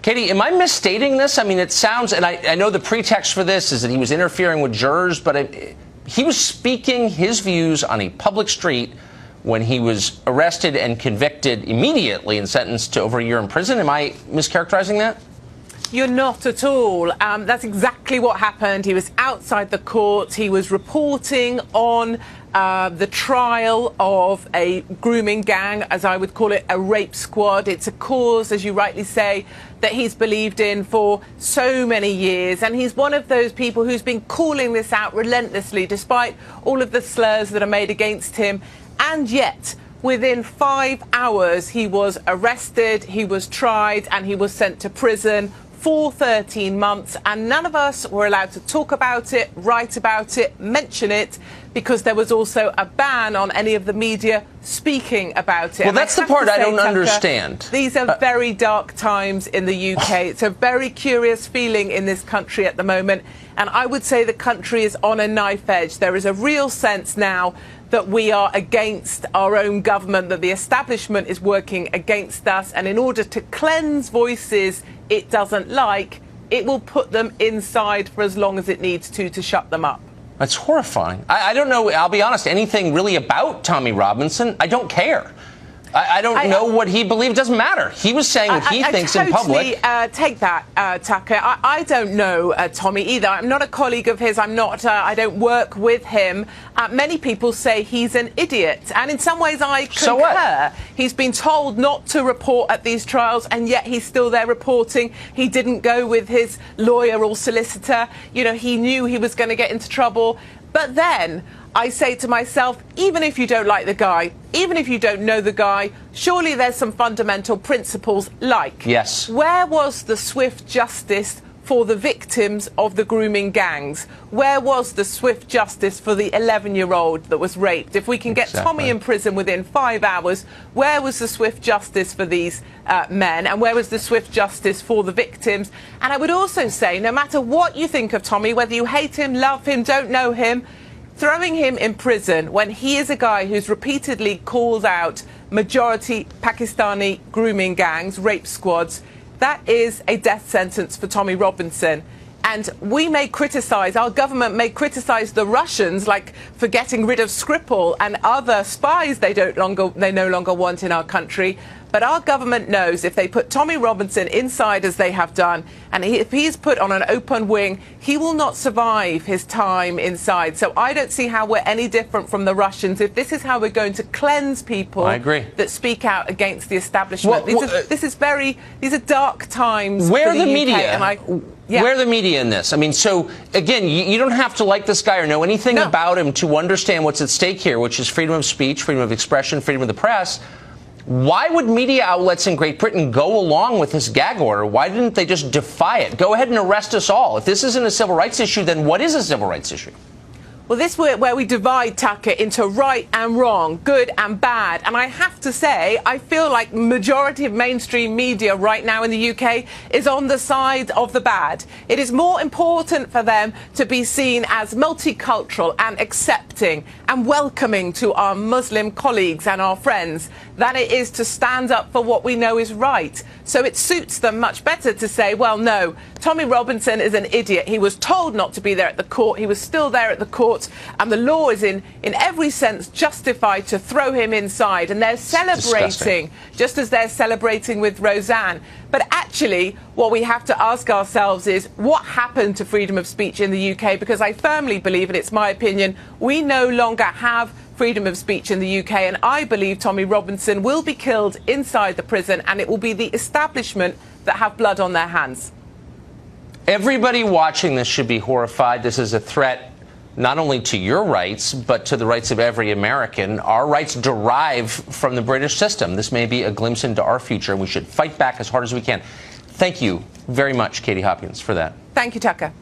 Katie, am I misstating this? I mean, it sounds, and I know the pretext for this is that he was interfering with jurors, but he was speaking his views on a public street when he was arrested and convicted immediately and sentenced to over a year in prison. Am I mischaracterizing that? You're not at all. That's exactly what happened. He was outside the court. He was reporting on the trial of a grooming gang, as I would call it, a rape squad. It's a cause, as you rightly say, that he's believed in for so many years. And he's one of those people who's been calling this out relentlessly, despite all of the slurs that are made against him. And yet, within 5 hours, he was arrested, he was tried, and he was sent to prison for 13 months, and none of us were allowed to talk about it, write about it, mention it, because there was also a ban on any of the media speaking about it. Well, that's the part I don't understand. These are very dark times in the UK. It's a very curious feeling in this country at the moment, and I would say the country is on a knife edge. There is a real sense now that we are against our own government, that the establishment is working against us, and in order to cleanse voices it doesn't like, it will put them inside for as long as it needs to shut them up. That's horrifying. I don't know, I'll be honest, anything really about Tommy Robinson. I don't care. I don't know what he believed. It doesn't matter. He was saying what he thinks in public. Take that, Tucker. I don't know Tommy either. I'm not a colleague of his. I don't work with him. Many people say he's an idiot. And in some ways, I concur. So what? He's been told not to report at these trials, and yet he's still there reporting. He didn't go with his lawyer or solicitor. You know, he knew he was going to get into trouble. But then I say to myself, even if you don't like the guy, even if you don't know the guy, surely there's some fundamental principles like, yes, where was the swift justice for the victims of the grooming gangs? Where was the swift justice for the 11-year-old that was raped? If we can get Tommy in prison within 5 hours, where was the swift justice for these men? And where was the swift justice for the victims? And I would also say, no matter what you think of Tommy, whether you hate him, love him, don't know him, throwing him in prison when he is a guy who's repeatedly called out majority Pakistani grooming gangs, rape squads, that is a death sentence for Tommy Robinson. And we may criticise, our government may criticise the Russians, like for getting rid of Skripal and other spies they no longer want in our country. But our government knows if they put Tommy Robinson inside as they have done, and if he's put on an open wing, he will not survive his time inside. So I don't see how we're any different from the Russians if this is how we're going to cleanse people that speak out against the establishment. These are dark times. Where for are the media? Where are the media in this? I mean, so, again, you don't have to like this guy or know anything about him to understand what's at stake here, which is freedom of speech, freedom of expression, freedom of the press. Why would media outlets in Great Britain go along with this gag order? Why didn't they just defy it? Go ahead and arrest us all. If this isn't a civil rights issue, then what is a civil rights issue? Well, this is where we divide, Tucker, into right and wrong, good and bad. And I have to say, I feel like majority of mainstream media right now in the UK is on the side of the bad. It is more important for them to be seen as multicultural and accepting and welcoming to our Muslim colleagues and our friends than it is to stand up for what we know is right. So it suits them much better to say, well, no, Tommy Robinson is an idiot. He was told not to be there at the court. He was still there at the court. And the law is in every sense justified to throw him inside. And they're celebrating, just as they're celebrating with Roseanne. But actually, what we have to ask ourselves is what happened to freedom of speech in the UK? Because I firmly believe, and it's my opinion, we no longer have freedom of speech in the UK. And I believe Tommy Robinson will be killed inside the prison, and it will be the establishment that have blood on their hands. Everybody watching this should be horrified. This is a threat not only to your rights, but to the rights of every American. Our rights derive from the British system. This may be a glimpse into our future, and we should fight back as hard as we can. Thank you very much, Katie Hopkins, for that. Thank you, Tucker.